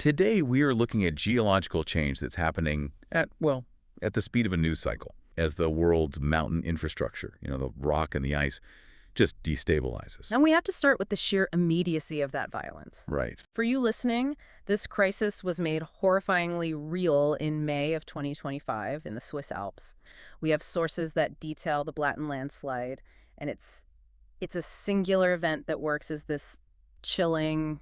Today, we are looking at geological change that's happening at the speed of a news cycle as the world's mountain infrastructure, the rock and the ice, just destabilizes. And we have to start with the sheer immediacy of that violence. Right. For you listening, this crisis was made horrifyingly real in May of 2025 in the Swiss Alps. We have sources that detail the Blatten landslide, and it's a singular event that works as this chilling,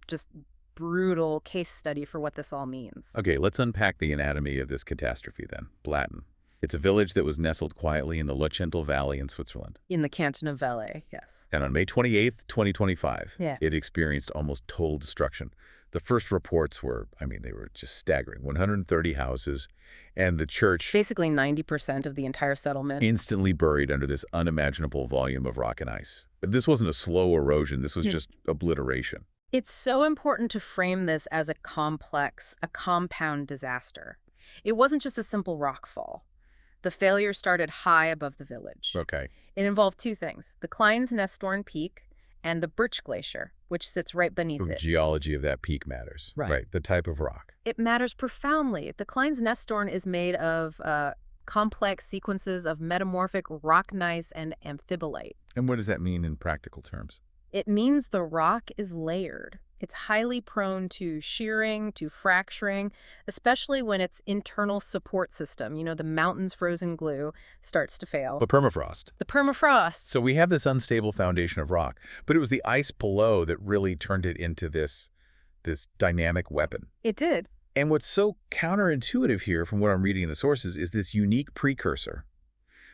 just brutal case study for what this all means. Okay, let's unpack the anatomy of this catastrophe then. Blatten. It's a village that was nestled quietly in the Leuchtental Valley in Switzerland. In the canton of Valais, yes. And on May 28th, 2025, Yeah. it experienced almost total destruction. The first reports were, they were just staggering. 130 houses, and the church Basically 90% of the entire settlement. instantly buried under this unimaginable volume of rock and ice. But this wasn't a slow erosion. This was just obliteration. It's so important to frame this as a compound disaster. It wasn't just a simple rock fall. The failure started high above the village. Okay. It involved two things, the Kleines Nesthorn peak and the Birch Glacier, which sits right beneath The it. geology of that peak matters. Right. The type of rock. It matters profoundly. The Kleines Nesthorn is made of complex sequences of metamorphic rock gneiss and amphibolite. And what does that mean in practical terms? It means the rock is layered. It's highly prone to shearing, to fracturing, especially when its internal support system, the mountain's frozen glue, starts to fail. But permafrost. The permafrost. So we have this unstable foundation of rock, but it was the ice below that really turned it into this dynamic weapon. It did. And what's so counterintuitive here from what I'm reading in the sources is this unique precursor.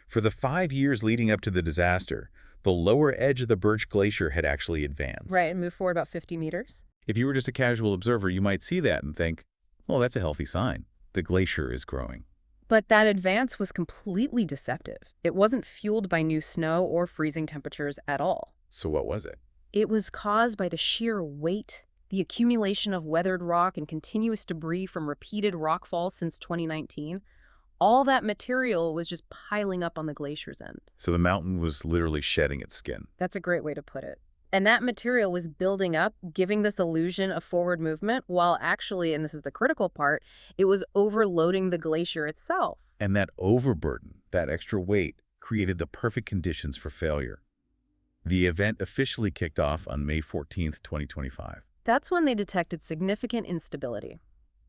For the 5 years leading up to the disaster, the lower edge of the Birch Glacier had actually advanced. Right, and moved forward about 50 meters. If you were just a casual observer, you might see that and think, well, that's a healthy sign. The glacier is growing. But that advance was completely deceptive. It wasn't fueled by new snow or freezing temperatures at all. So what was it? It was caused by the sheer weight, the accumulation of weathered rock and continuous debris from repeated rockfalls since 2019. All that material was just piling up on the glacier's end. So the mountain was literally shedding its skin. That's a great way to put it. And that material was building up, giving this illusion of forward movement, while actually, and this is the critical part, it was overloading the glacier itself. And that overburden, that extra weight, created the perfect conditions for failure. The event officially kicked off on May 14th, 2025. That's when they detected significant instability.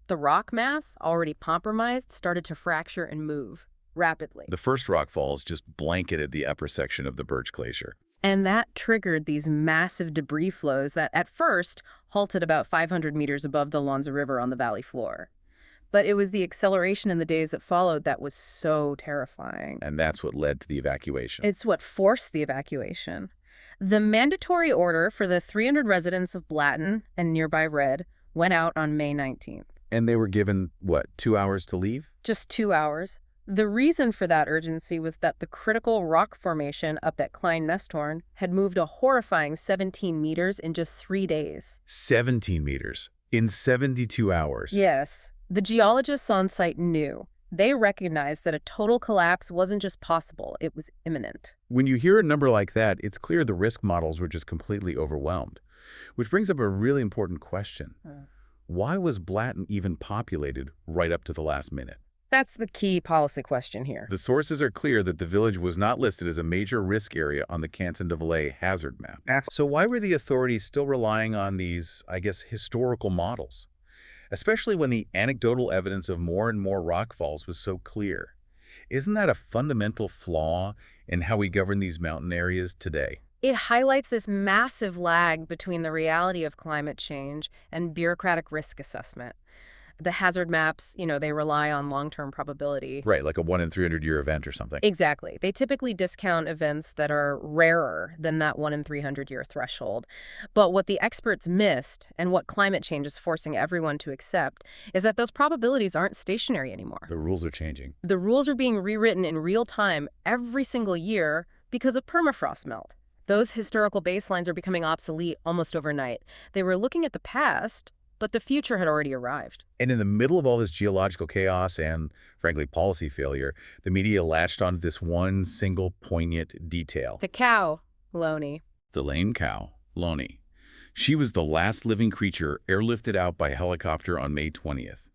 The rock mass, already compromised, started to fracture and move rapidly. The first rock falls just blanketed the upper section of the Birch Glacier. And that triggered these massive debris flows that at first halted about 500 meters above the Lonza River on the valley floor. But it was the acceleration in the days that followed that was so terrifying. And that's what led to the evacuation. It's what forced the evacuation. The mandatory order for the 300 residents of Blatten and nearby Red went out on May 19th. And they were given, 2 hours to leave? Just 2 hours. The reason for that urgency was that the critical rock formation up at Kleines Nesthorn had moved a horrifying 17 meters in just 3 days. 17 meters in 72 hours. Yes. The geologists on site knew. They recognized that a total collapse wasn't just possible, it was imminent. When you hear a number like that, it's clear the risk models were just completely overwhelmed. Which brings up a really important question. Why was Blatten even populated right up to the last minute? That's the key policy question here. The sources are clear that the village was not listed as a major risk area on the Canton de Valais hazard map. So why were the authorities still relying on these, historical models? Especially when the anecdotal evidence of more and more rockfalls was so clear. Isn't that a fundamental flaw in how we govern these mountain areas today? It highlights this massive lag between the reality of climate change and bureaucratic risk assessment. The hazard maps, they rely on long-term probability. Right, like a 1 in 300-year event or something. Exactly. They typically discount events that are rarer than that 1 in 300-year threshold. But what the experts missed, and what climate change is forcing everyone to accept, is that those probabilities aren't stationary anymore. The rules are changing. The rules are being rewritten in real time every single year because of permafrost melt. Those historical baselines are becoming obsolete almost overnight. They were looking at the past, but the future had already arrived. And in the middle of all this geological chaos and, frankly, policy failure, the media latched onto this one single poignant detail. The cow, Loney. The lame cow, Loney. She was the last living creature airlifted out by helicopter on May 20th.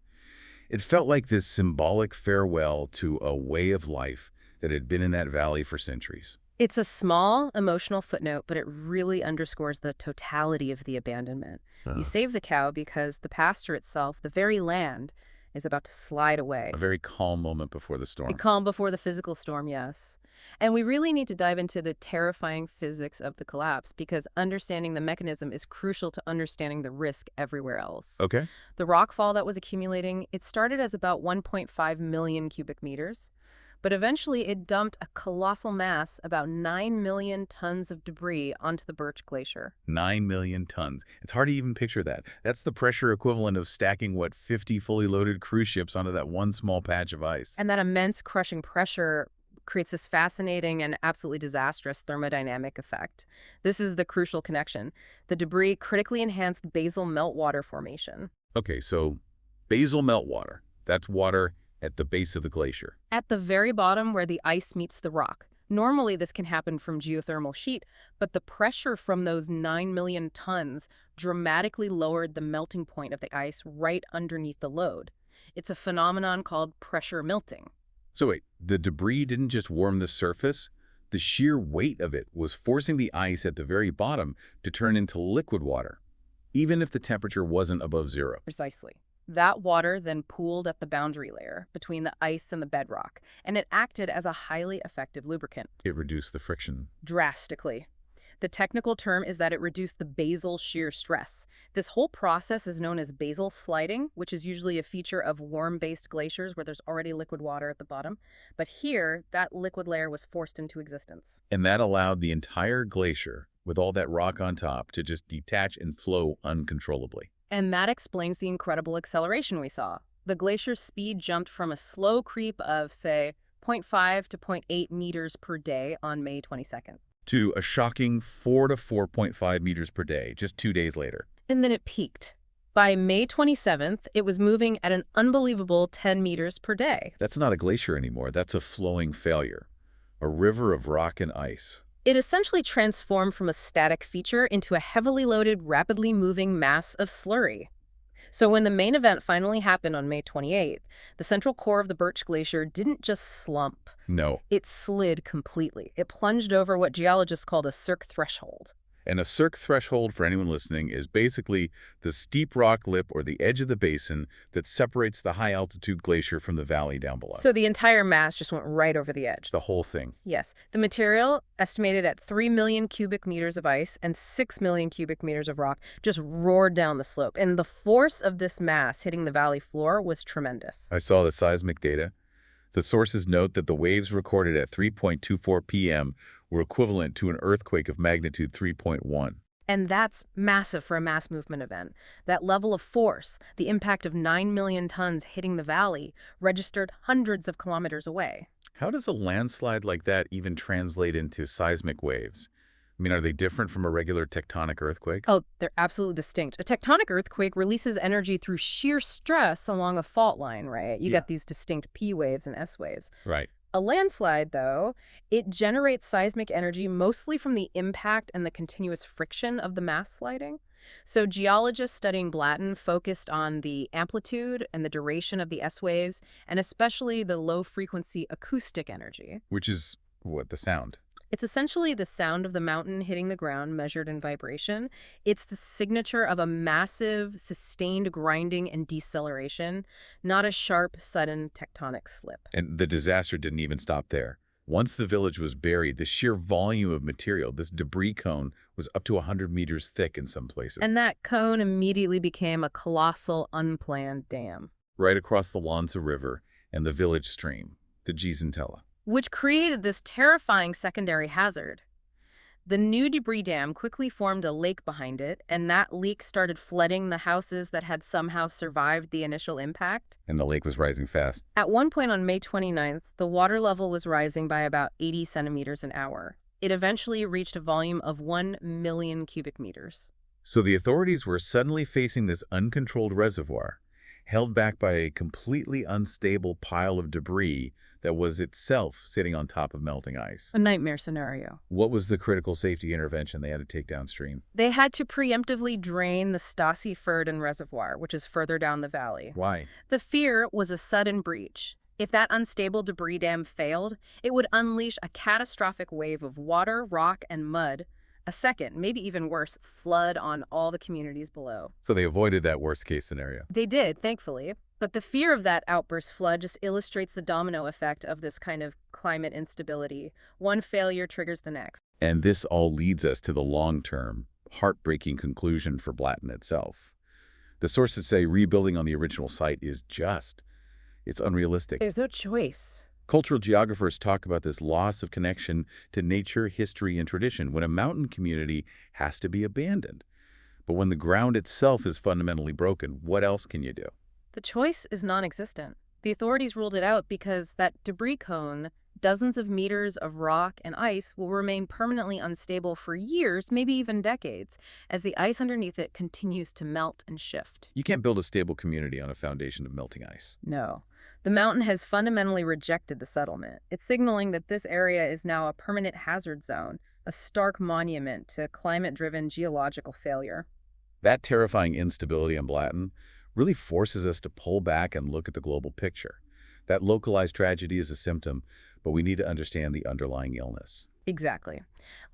It felt like this symbolic farewell to a way of life that had been in that valley for centuries. It's a small emotional footnote, but it really underscores the totality of the abandonment. You Uh, save the cow because the pasture itself, the very land, is about to slide a away. very calm moment before the A storm. calm before the physical storm, yes. And we really need to dive into the terrifying physics of the collapse because understanding the mechanism is crucial to understanding the risk everywhere else. Okay. The rockfall that was accumulating, it started as about 1.5 million cubic meters, but eventually it dumped a colossal mass, about 9 million tons of debris onto the Birch Glacier. 9 million tons. It's hard to even picture that. That's the pressure equivalent of stacking, 50 fully loaded cruise ships onto that one small patch of ice. And that immense crushing pressure creates this fascinating and absolutely disastrous thermodynamic effect. This is the crucial connection. The debris critically enhanced basal meltwater formation. Okay, so basal meltwater. That's water at the base of the glacier. At the very bottom where the ice meets the rock. Normally this can happen from geothermal sheet, but the pressure from those 9 million tons dramatically lowered the melting point of the ice right underneath the load. It's a phenomenon called pressure melting. So wait, the debris didn't just warm the surface? The sheer weight of it was forcing the ice at the very bottom to turn into liquid water, even if the temperature wasn't above zero. Precisely. That water then pooled at the boundary layer between the ice and the bedrock, and it acted as a highly effective lubricant. It reduced the friction. Drastically. The technical term is that it reduced the basal shear stress. This whole process is known as basal sliding, which is usually a feature of warm-based glaciers where there's already liquid water at the bottom. But here, that liquid layer was forced into existence. And that allowed the entire glacier, with all that rock on top, to just detach and flow uncontrollably. And that explains the incredible acceleration we saw. The glacier's speed jumped from a slow creep of, say, 0.5 to 0.8 meters per day on May 22nd. To a shocking 4 to 4.5 meters per day, just 2 days later. And then it peaked. By May 27th, it was moving at an unbelievable 10 meters per day. That's not a glacier anymore. That's a flowing failure. A river of rock and ice. It essentially transformed from a static feature into a heavily loaded, rapidly moving mass of slurry. So when the main event finally happened on May 28th, the central core of the Birch Glacier didn't just slump. No. It slid completely. It plunged over what geologists call the Cirque threshold. And a Cirque threshold, for anyone listening, is basically the steep rock lip or the edge of the basin that separates the high-altitude glacier from the valley down below. So the entire mass just went right over the edge. The whole thing. Yes. The material, estimated at 3 million cubic meters of ice and 6 million cubic meters of rock, just roared down the slope. And the force of this mass hitting the valley floor was tremendous. I saw the seismic data. The sources note that the waves recorded at 3.24 p.m. were equivalent to an earthquake of magnitude 3.1. And that's massive for a mass movement event. That level of force, the impact of 9 million tons hitting the valley, registered hundreds of kilometers away. How does a landslide like that even translate into seismic waves? I mean, are they different from a regular tectonic earthquake? Oh, they're absolutely distinct. A tectonic earthquake releases energy through shear stress along a fault line, right? You Yeah. get these distinct P waves and S waves. Right. A landslide, though, it generates seismic energy mostly from the impact and the continuous friction of the mass sliding. So geologists studying Blatten focused on the amplitude and the duration of the S waves, and especially the low-frequency acoustic energy. Which is, what, the sound? It's essentially the sound of the mountain hitting the ground measured in vibration. It's the signature of a massive, sustained grinding and deceleration, not a sharp, sudden tectonic slip. And the disaster didn't even stop there. Once the village was buried, the sheer volume of material, this debris cone, was up to 100 meters thick in some places. And that cone immediately became a colossal, unplanned dam, right across the Lanza River and the village stream, the Gizentella. which created this terrifying secondary hazard. The new debris dam quickly formed a lake behind it, and that leak started flooding the houses that had somehow survived the initial impact. And the lake was rising fast. At one point on May 29th, the water level was rising by about 80 centimeters an hour. It eventually reached a volume of 1 million cubic meters. So the authorities were suddenly facing this uncontrolled reservoir, held back by a completely unstable pile of debris that was itself sitting on top of melting ice. A nightmare scenario. What was the critical safety intervention they had to take downstream? They had to preemptively drain the Stasi-Firden Reservoir, which is further down the valley. Why? The fear was a sudden breach. If that unstable debris dam failed, it would unleash a catastrophic wave of water, rock, and mud. A second, maybe even worse, flood on all the communities below. So they avoided that worst-case scenario. They did, thankfully. But the fear of that outburst flood just illustrates the domino effect of this kind of climate instability. One failure triggers the next. And this all leads us to the long-term, heartbreaking conclusion for Blatten itself. The sources say rebuilding on the original site is it's unrealistic. There's no choice. Cultural geographers talk about this loss of connection to nature, history, and tradition when a mountain community has to be abandoned. But when the ground itself is fundamentally broken, what else can you do? The choice is non-existent. The authorities ruled it out because that debris cone, dozens of meters of rock and ice, will remain permanently unstable for years, maybe even decades, as the ice underneath it continues to melt and shift. You can't build a stable community on a foundation of melting ice. No. The mountain has fundamentally rejected the settlement. It's signaling that this area is now a permanent hazard zone, a stark monument to climate-driven geological failure. That terrifying instability on Blatten really forces us to pull back and look at the global picture. That localized tragedy is a symptom, but we need to understand the underlying illness. Exactly.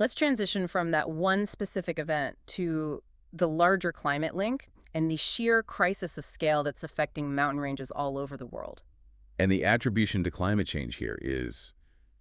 Let's transition from that one specific event to the larger climate link and the sheer crisis of scale that's affecting mountain ranges all over the world. And the attribution to climate change here is,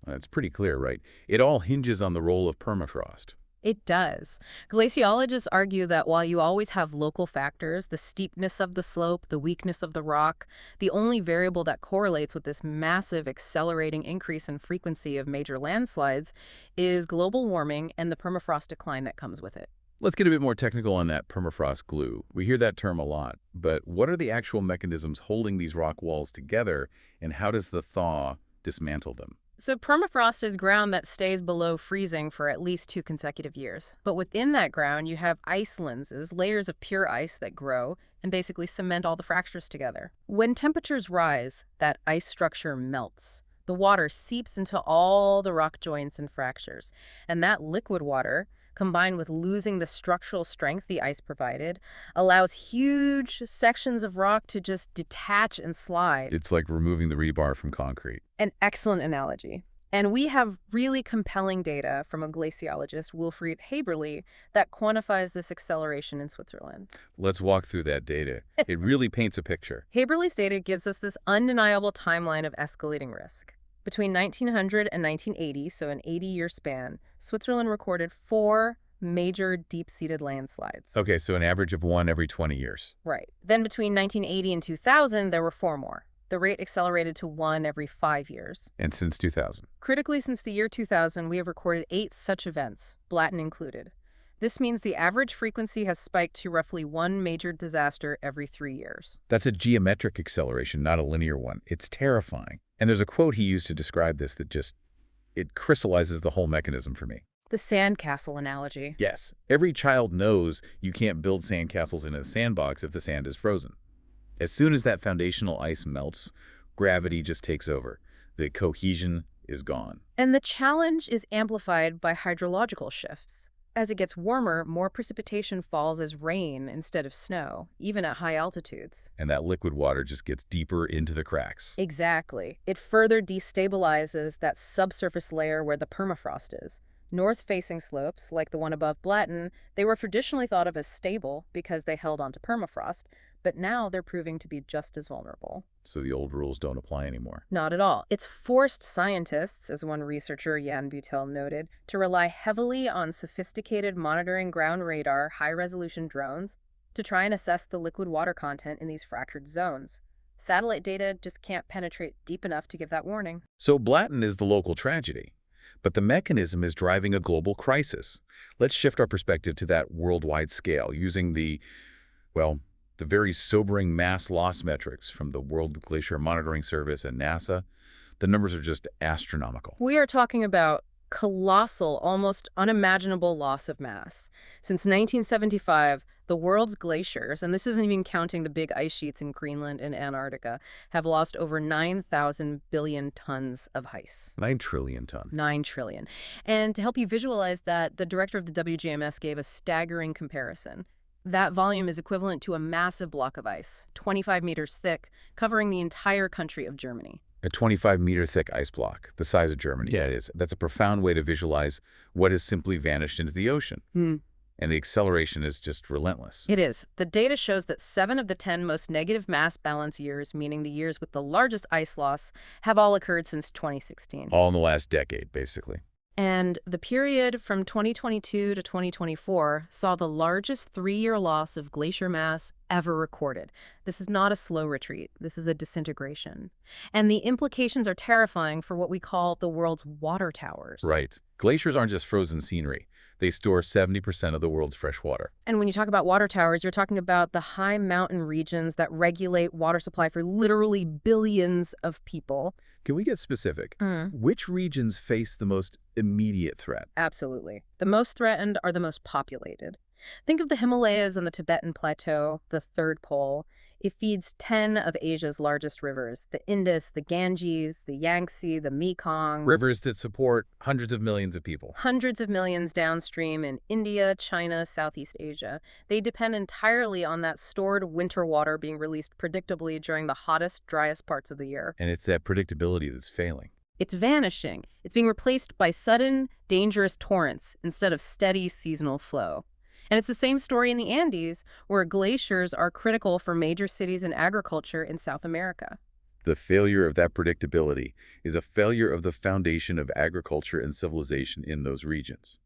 it's pretty clear, right? It all hinges on the role of permafrost. It does. Glaciologists argue that while you always have local factors, the steepness of the slope, the weakness of the rock, the only variable that correlates with this massive accelerating increase in frequency of major landslides is global warming and the permafrost decline that comes with it. Let's get a bit more technical on that permafrost glue. We hear that term a lot, but what are the actual mechanisms holding these rock walls together, and how does the thaw dismantle them? So permafrost is ground that stays below freezing for at least 2 consecutive years. But within that ground, you have ice lenses, layers of pure ice that grow and basically cement all the fractures together. When temperatures rise, that ice structure melts. The water seeps into all the rock joints and fractures, and that liquid water, combined with losing the structural strength the ice provided, allows huge sections of rock to just detach and slide. It's like removing the rebar from concrete. An excellent analogy. And we have really compelling data from a glaciologist, Wilfried Haberle, that quantifies this acceleration in Switzerland. Let's walk through that data. It really paints a picture. Haberle's data gives us this undeniable timeline of escalating risk. Between 1900 and 1980, so an 80-year span, Switzerland recorded 4 major deep-seated landslides. Okay, so an average of 1 every 20 years. Right. Then between 1980 and 2000, there were 4 more. The rate accelerated to 1 every 5 years. And since 2000? Critically, since the year 2000, we have recorded 8 such events, Blatten included. This means the average frequency has spiked to roughly 1 major disaster every 3 years. That's a geometric acceleration, not a linear one. It's terrifying. And there's a quote he used to describe this that it crystallizes the whole mechanism for me. The sandcastle analogy. Yes, every child knows you can't build sandcastles in a sandbox if the sand is frozen. As soon as that foundational ice melts, gravity just takes over. The cohesion is gone. And the challenge is amplified by hydrological shifts. As it gets warmer, more precipitation falls as rain instead of snow, even at high altitudes. And that liquid water just gets deeper into the cracks. Exactly. It further destabilizes that subsurface layer where the permafrost is. North-facing slopes, like the one above Blatten, they were traditionally thought of as stable because they held onto permafrost, but now they're proving to be just as vulnerable. So the old rules don't apply anymore. Not at all. It's forced scientists, as one researcher, Jan Butel, noted, to rely heavily on sophisticated monitoring ground radar, high-resolution drones to try and assess the liquid water content in these fractured zones. Satellite data just can't penetrate deep enough to give that warning. So Blatten is the local tragedy, but the mechanism is driving a global crisis. Let's shift our perspective to that worldwide scale using the very sobering mass loss metrics from the World Glacier Monitoring Service and NASA. The numbers are just astronomical. We are talking about colossal, almost unimaginable loss of mass. Since 1975, The world's glaciers, and this isn't even counting the big ice sheets in Greenland and Antarctica, have lost over 9,000 billion tons of ice. 9 trillion ton. 9 trillion. And to help you visualize that, the director of the WGMS gave a staggering comparison. That volume is equivalent to a massive block of ice, 25 meters thick, covering the entire country of Germany. A 25-meter thick ice block, the size of Germany. Yeah, it is. That's a profound way to visualize what has simply vanished into the ocean. And the acceleration is just relentless. It is. The data shows that 7 of the 10 most negative mass balance years, meaning the years with the largest ice loss, have all occurred since 2016. All in the last decade, basically. And the period from 2022 to 2024 saw the largest 3-year loss of glacier mass ever recorded. This is not a slow retreat. This is a disintegration. And the implications are terrifying for what we call the world's water towers. Right. Glaciers aren't just frozen scenery. They store 70% of the world's fresh water. And when you talk about water towers, you're talking about the high mountain regions that regulate water supply for literally billions of people. Can we get specific? Which regions face the most immediate threat? Absolutely. The most threatened are the most populated. Think of the Himalayas and the Tibetan Plateau, the third pole. It feeds 10 of Asia's largest rivers, the Indus, the Ganges, the Yangtze, the Mekong. Rivers that support hundreds of millions of people. Hundreds of millions downstream in India, China, Southeast Asia. They depend entirely on that stored winter water being released predictably during the hottest, driest parts of the year. And it's that predictability that's failing. It's vanishing. It's being replaced by sudden, dangerous torrents instead of steady seasonal flow. And it's the same story in the Andes, where glaciers are critical for major cities and agriculture in South America. The failure of that predictability is a failure of the foundation of agriculture and civilization in those regions.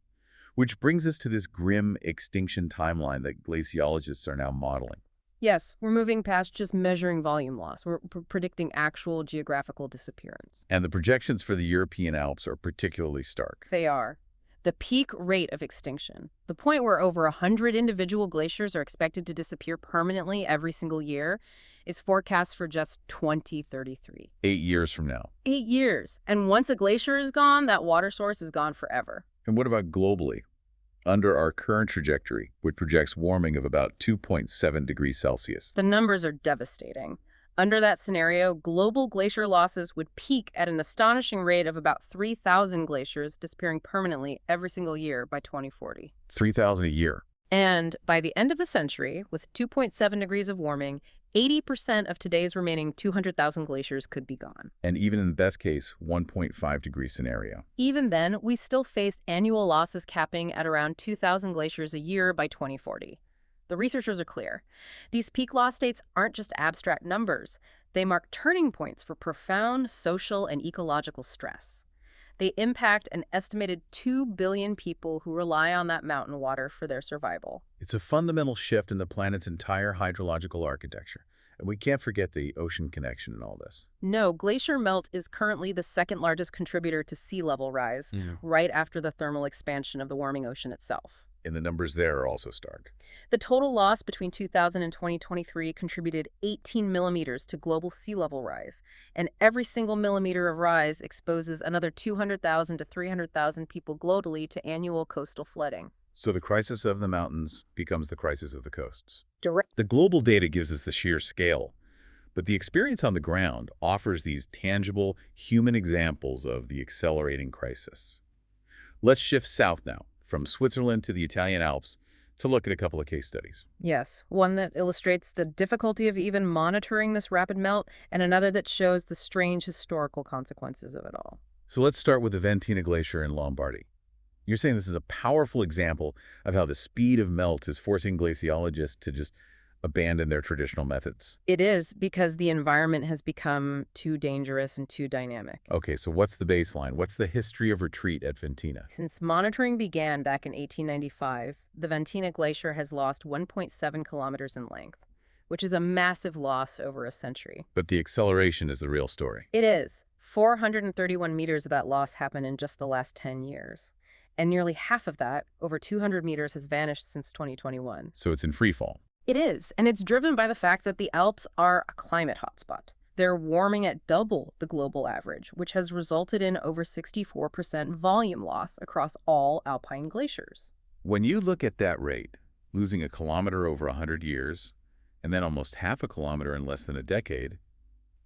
Which brings us to this grim extinction timeline that glaciologists are now modeling. Yes, we're moving past just measuring volume loss. We're predicting actual geographical disappearance. And the projections for the European Alps are particularly stark. They are. The peak rate of extinction, the point where over 100 individual glaciers are expected to disappear permanently every single year, is forecast for just 2033. 8 years from now. 8 years. And once a glacier is gone, that water source is gone forever. And what about globally? Under our current trajectory, which projects warming of about 2.7 degrees Celsius. The numbers are devastating. Under that scenario, global glacier losses would peak at an astonishing rate of about 3,000 glaciers disappearing permanently every single year by 2040. 3,000 a year. And by the end of the century, with 2.7 degrees of warming, 80% of today's remaining 200,000 glaciers could be gone. And even in the best case, 1.5 degree scenario. Even then, we still face annual losses capping at around 2,000 glaciers a year by 2040. The researchers are clear. These peak loss dates aren't just abstract numbers. They mark turning points for profound social and ecological stress. They impact an estimated 2 billion people who rely on that mountain water for their survival. It's a fundamental shift in the planet's entire hydrological architecture. And we can't forget the ocean connection in all this. No, glacier melt is currently the second largest contributor to sea level rise, right after the thermal expansion of the warming ocean itself. And the numbers there are also stark. The total loss between 2000 and 2023 contributed 18 millimeters to global sea level rise, and every single millimeter of rise exposes another 200,000 to 300,000 people globally to annual coastal flooding. So the crisis of the mountains becomes the crisis of the coasts. Direct. The global data gives us the sheer scale, but the experience on the ground offers these tangible human examples of the accelerating crisis. Let's shift south now, from Switzerland to the Italian Alps, to look at a couple of case studies. Yes, one that illustrates the difficulty of even monitoring this rapid melt, and another that shows the strange historical consequences of it all. So let's start with the Ventina Glacier in Lombardy. You're saying this is a powerful example of how the speed of melt is forcing glaciologists to just abandon their traditional methods. It is, because the environment has become too dangerous and too dynamic. Okay, so what's the baseline? What's the history of retreat at Ventina? Since monitoring began back in 1895, the Ventina Glacier has lost 1.7 kilometers in length, which is a massive loss over a century. But the acceleration is the real story. It is. 431 meters of that loss happened in just the last 10 years. And nearly half of that, over 200 meters, has vanished since 2021. So it's in free fall. It is, and it's driven by the fact that the Alps are a climate hotspot. They're warming at double the global average, which has resulted in over 64% volume loss across all alpine glaciers. When you look at that rate, losing a kilometer over 100 years, and then almost half a kilometer in less than a decade,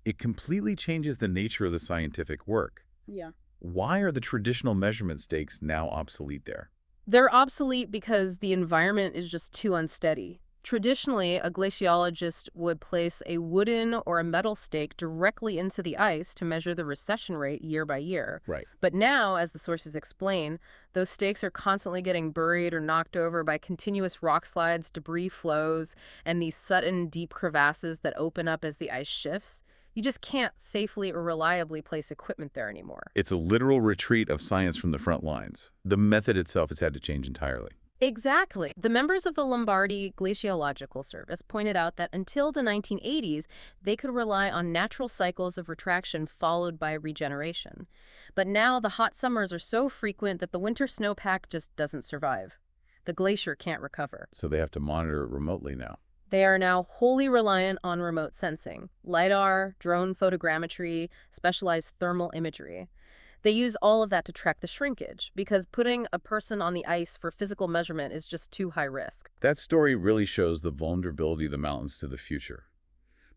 it completely changes the nature of the scientific work. Yeah. Why are the traditional measurement stakes now obsolete there? They're obsolete because the environment is just too unsteady. Traditionally, a glaciologist would place a wooden or a metal stake directly into the ice to measure the recession rate year by year. Right. But now, as the sources explain, those stakes are constantly getting buried or knocked over by continuous rock slides, debris flows, and these sudden deep crevasses that open up as the ice shifts. You just can't safely or reliably place equipment there anymore. It's a literal retreat of science from the front lines. The method itself has had to change entirely. Exactly. The members of the Lombardy Glaciological Service pointed out that until the 1980s, they could rely on natural cycles of retraction followed by regeneration. But now the hot summers are so frequent that the winter snowpack just doesn't survive. The glacier can't recover. So they have to monitor it remotely now. They are now wholly reliant on remote sensing, LiDAR, drone photogrammetry, specialized thermal imagery. They use all of that to track the shrinkage, because putting a person on the ice for physical measurement is just too high risk. That story really shows the vulnerability of the mountains to the future.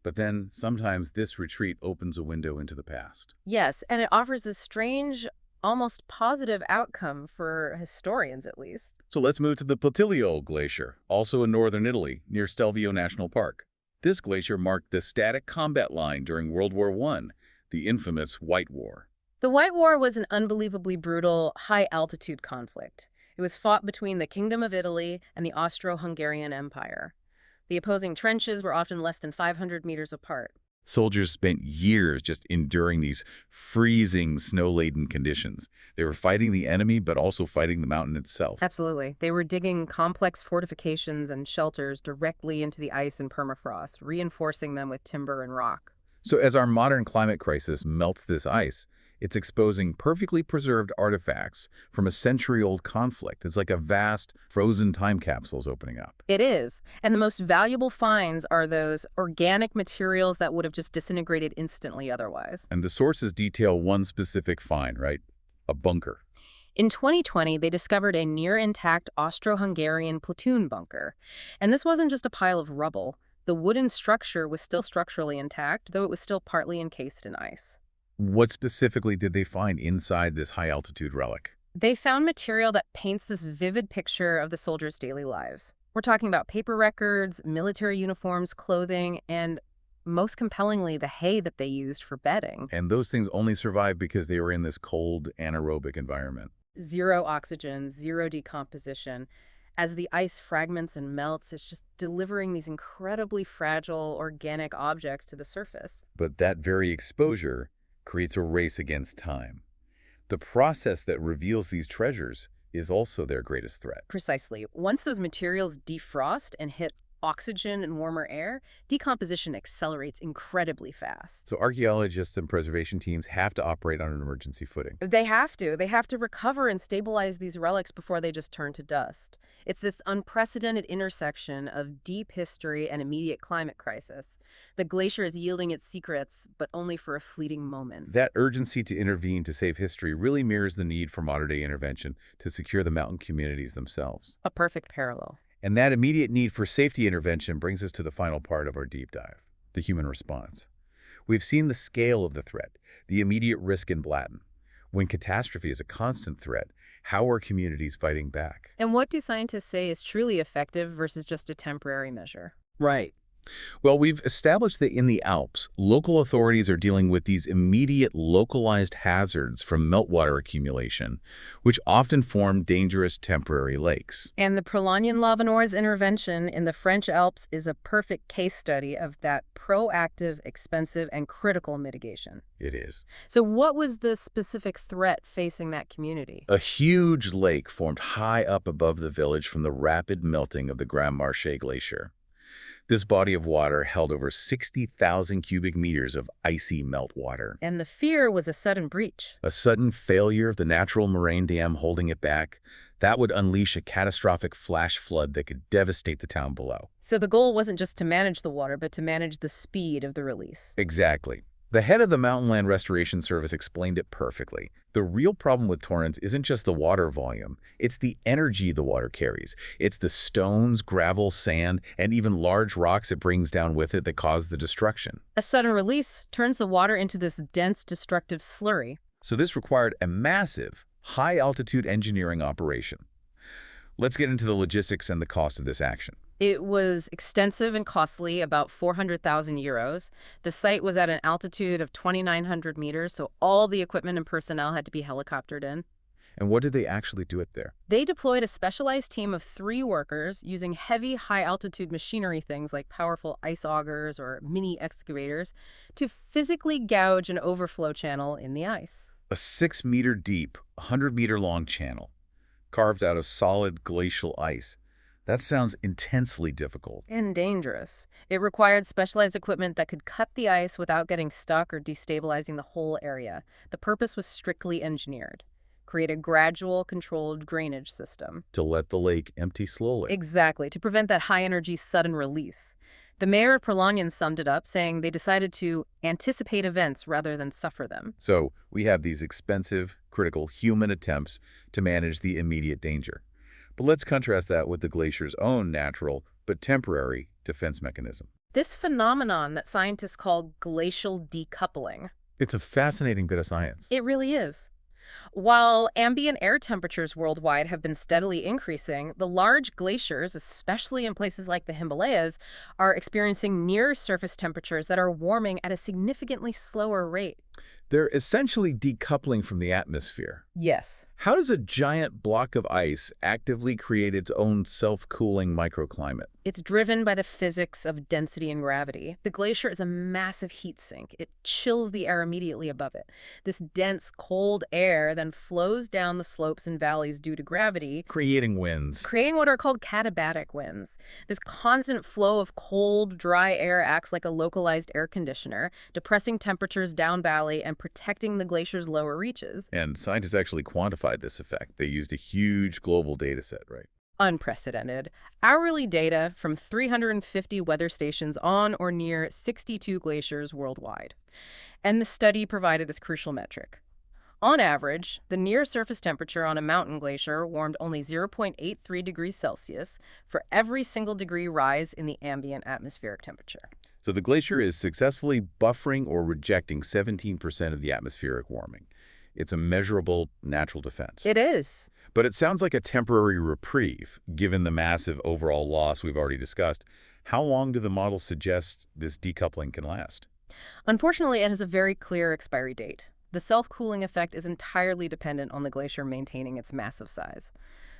But then, sometimes this retreat opens a window into the past. Yes, and it offers this strange, almost positive outcome for historians, at least. So let's move to the Platilio Glacier, also in northern Italy, near Stelvio National Park. This glacier marked the static combat line during World War I, the infamous White War. The White War was an unbelievably brutal, high-altitude conflict. It was fought between the Kingdom of Italy and the Austro-Hungarian Empire. The opposing trenches were often less than 500 meters apart. Soldiers spent years just enduring these freezing, snow-laden conditions. They were fighting the enemy, but also fighting the mountain itself. Absolutely. They were digging complex fortifications and shelters directly into the ice and permafrost, reinforcing them with timber and rock. So as our modern climate crisis melts this ice, it's exposing perfectly preserved artifacts from a century-old conflict. It's like a vast, frozen time capsules opening up. It is. And the most valuable finds are those organic materials that would have just disintegrated instantly otherwise. And the sources detail one specific find, right? A bunker. In 2020, they discovered a near-intact Austro-Hungarian platoon bunker. And this wasn't just a pile of rubble. The wooden structure was still structurally intact, though it was still partly encased in ice. What specifically did they find inside this high-altitude relic? They found material that paints this vivid picture of the soldiers' daily lives. We're talking about paper records, military uniforms, clothing, and most compellingly, the hay that they used for bedding. And those things only survived because they were in this cold, anaerobic environment. Zero oxygen, zero decomposition. As the ice fragments and melts, it's just delivering these incredibly fragile organic objects to the surface. But that very exposure creates a race against time. The process that reveals these treasures is also their greatest threat. Precisely. Once those materials defrost and hit oxygen and warmer air, decomposition accelerates incredibly fast. So archaeologists and preservation teams have to operate on an emergency footing. They have to. They have to recover and stabilize these relics before they just turn to dust. It's this unprecedented intersection of deep history and immediate climate crisis. The glacier is yielding its secrets, but only for a fleeting moment. That urgency to intervene to save history really mirrors the need for modern-day intervention to secure the mountain communities themselves. A perfect parallel. And that immediate need for safety intervention brings us to the final part of our deep dive, the human response. We've seen the scale of the threat, the immediate risk in Blatten. When catastrophe is a constant threat, how are communities fighting back? And what do scientists say is truly effective versus just a temporary measure? Right. Well, we've established that in the Alps, local authorities are dealing with these immediate localized hazards from meltwater accumulation, which often form dangerous temporary lakes. And the Pralognan-Lavenoir's intervention in the French Alps is a perfect case study of that proactive, expensive, and critical mitigation. It is. So what was the specific threat facing that community? A huge lake formed high up above the village from the rapid melting of the Grand Marché Glacier. This body of water held over 60,000 cubic meters of icy meltwater. And the fear was a sudden breach. A sudden failure of the natural moraine dam holding it back, that would unleash a catastrophic flash flood that could devastate the town below. So the goal wasn't just to manage the water, but to manage the speed of the release. Exactly. The head of the Mountain Land Restoration Service explained it perfectly. The real problem with torrents isn't just the water volume, it's the energy the water carries. It's the stones, gravel, sand, and even large rocks it brings down with it that cause the destruction. A sudden release turns the water into this dense, destructive slurry. So this required a massive, high-altitude engineering operation. Let's get into the logistics and the cost of this action. It was extensive and costly, about 400,000 euros. The site was at an altitude of 2,900 meters, so all the equipment and personnel had to be helicoptered in. And what did they actually do it there? They deployed a specialized team of 3 workers using heavy, high-altitude machinery, things like powerful ice augers or mini excavators, to physically gouge an overflow channel in the ice. A 6-meter deep, 100-meter long channel, carved out of solid glacial ice. That sounds intensely difficult. And dangerous. It required specialized equipment that could cut the ice without getting stuck or destabilizing the whole area. The purpose was strictly engineered. Create a gradual, controlled drainage system. To let the lake empty slowly. Exactly, to prevent that high-energy sudden release. The mayor of Prolognan summed it up, saying they decided to anticipate events rather than suffer them. So we have these expensive, critical human attempts to manage the immediate danger. But let's contrast that with the glacier's own natural, but temporary, defense mechanism. This phenomenon that scientists call glacial decoupling. It's a fascinating bit of science. It really is. While ambient air temperatures worldwide have been steadily increasing, the large glaciers, especially in places like the Himalayas, are experiencing near-surface temperatures that are warming at a significantly slower rate. They're essentially decoupling from the atmosphere. Yes. How does a giant block of ice actively create its own self-cooling microclimate? It's driven by the physics of density and gravity. The glacier is a massive heat sink. It chills the air immediately above it. This dense, cold air then flows down the slopes and valleys due to gravity, Creating winds. creating what are called katabatic winds. This constant flow of cold, dry air acts like a localized air conditioner, depressing temperatures down valley and protecting the glacier's lower reaches. And scientists actually quantified this effect. They used a huge global data set, right? Unprecedented. Hourly data from 350 weather stations on or near 62 glaciers worldwide. And the study provided this crucial metric. On average, the near-surface temperature on a mountain glacier warmed only 0.83 degrees Celsius for every single degree rise in the ambient atmospheric temperature. So the glacier is successfully buffering or rejecting 17% of the atmospheric warming. It's a measurable natural defense. It is. But it sounds like a temporary reprieve, given the massive overall loss we've already discussed. How long do the models suggest this decoupling can last? Unfortunately, it has a very clear expiry date. The self-cooling effect is entirely dependent on the glacier maintaining its massive size.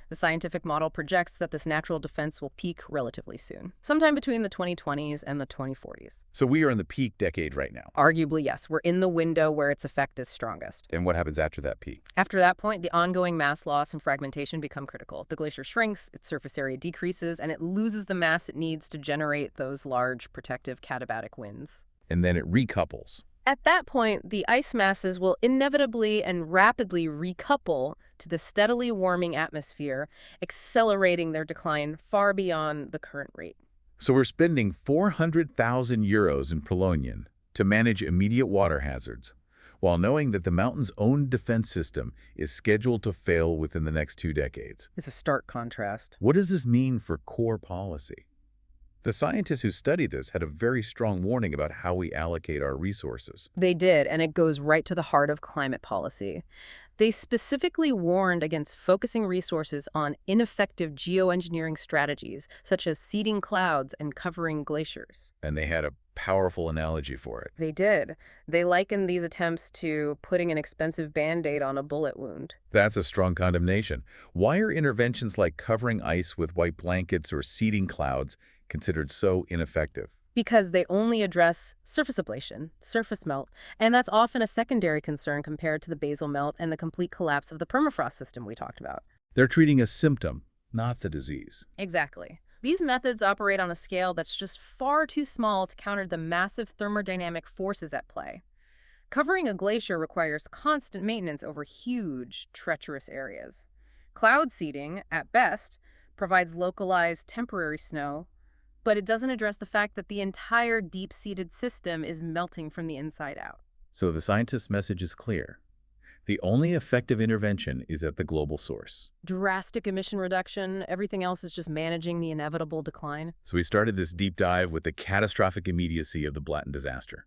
The scientific model projects that this natural defense will peak relatively soon, sometime between the 2020s and the 2040s. So we are in the peak decade right now. Arguably, yes, we're in the window where its effect is strongest. And what happens after that peak? After that point, the ongoing mass loss and fragmentation become critical. The glacier shrinks, its surface area decreases, and it loses the mass it needs to generate those large, protective katabatic winds. And then it recouples. At that point, the ice masses will inevitably and rapidly recouple to the steadily warming atmosphere, accelerating their decline far beyond the current rate. So we're spending 400,000 euros in Prolognan to manage immediate water hazards, while knowing that the mountain's own defense system is scheduled to fail within the next 2 decades. It's a stark contrast. What does this mean for core policy? The scientists who studied this had a very strong warning about how we allocate our resources. They did, and it goes right to the heart of climate policy. They specifically warned against focusing resources on ineffective geoengineering strategies, such as seeding clouds and covering glaciers. And they had a powerful analogy for it. They did. They likened these attempts to putting an expensive Band-Aid on a bullet wound. That's a strong condemnation. Why are interventions like covering ice with white blankets or seeding clouds considered so ineffective? Because they only address surface ablation, surface melt, and that's often a secondary concern compared to the basal melt and the complete collapse of the permafrost system we talked about. They're treating a symptom, not the disease. Exactly. These methods operate on a scale that's just far too small to counter the massive thermodynamic forces at play. Covering a glacier requires constant maintenance over huge, treacherous areas. Cloud seeding, at best, provides localized temporary snow, but it doesn't address the fact that the entire deep-seated system is melting from the inside out. So the scientist's message is clear. The only effective intervention is at the global source. Drastic emission reduction, everything else is just managing the inevitable decline. So we started this deep dive with the catastrophic immediacy of the Blatten disaster,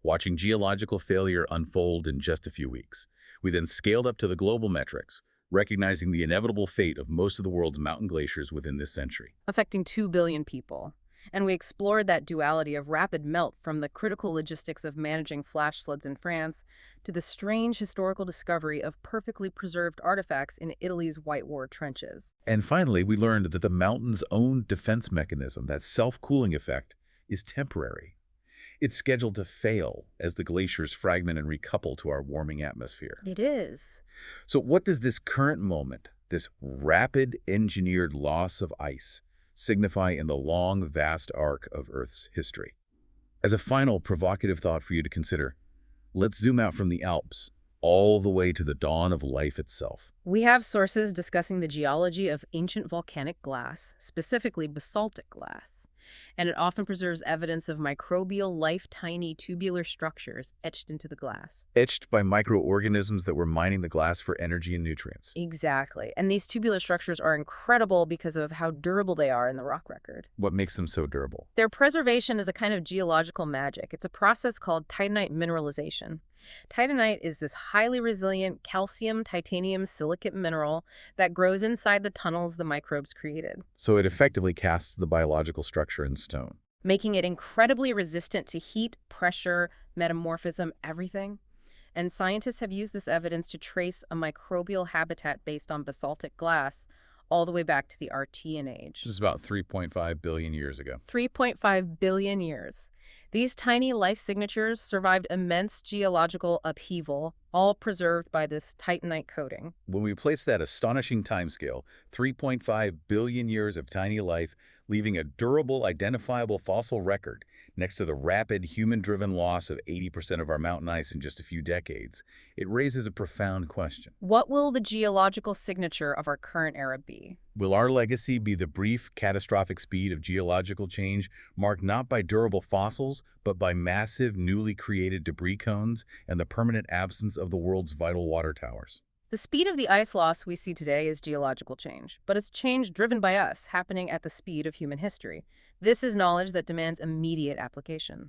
watching geological failure unfold in just a few weeks. We then scaled up to the global metrics, recognizing the inevitable fate of most of the world's mountain glaciers within this century. Affecting 2 billion people. And we explored that duality of rapid melt from the critical logistics of managing flash floods in France to the strange historical discovery of perfectly preserved artifacts in Italy's White War trenches. And finally, we learned that the mountain's own defense mechanism, that self-cooling effect, is temporary. It's scheduled to fail as the glaciers fragment and recouple to our warming atmosphere. It is. So what does this current moment, this rapid engineered loss of ice, signify in the long, vast arc of Earth's history? As a final provocative thought for you to consider, let's zoom out from the Alps all the way to the dawn of life itself. We have sources discussing the geology of ancient volcanic glass, specifically basaltic glass, and it often preserves evidence of microbial life, tiny tubular structures etched into the glass. Etched by microorganisms that were mining the glass for energy and nutrients. Exactly. And these tubular structures are incredible because of how durable they are in the rock record. What makes them so durable? Their preservation is a kind of geological magic. It's a process called titanite mineralization. Titanite is this highly resilient calcium titanium silicate mineral that grows inside the tunnels the microbes created, So it effectively casts the biological structure in stone. making it incredibly resistant to heat, pressure, metamorphism, everything. And scientists have used this evidence to trace a microbial habitat based on basaltic glass all the way back to the Archean age. Which is about 3.5 billion years ago. 3.5 billion years. These tiny life signatures survived immense geological upheaval, all preserved by this titanite coating. When we place that astonishing timescale, 3.5 billion years of tiny life, leaving a durable, identifiable fossil record next to the rapid human-driven loss of 80% of our mountain ice in just a few decades, it raises a profound question. What will the geological signature of our current era be? Will our legacy be the brief, catastrophic speed of geological change marked not by durable fossils, but by massive, newly created debris cones and the permanent absence of the world's vital water towers? The speed of the ice loss we see today is geological change, but it's change driven by us, happening at the speed of human history. This is knowledge that demands immediate application.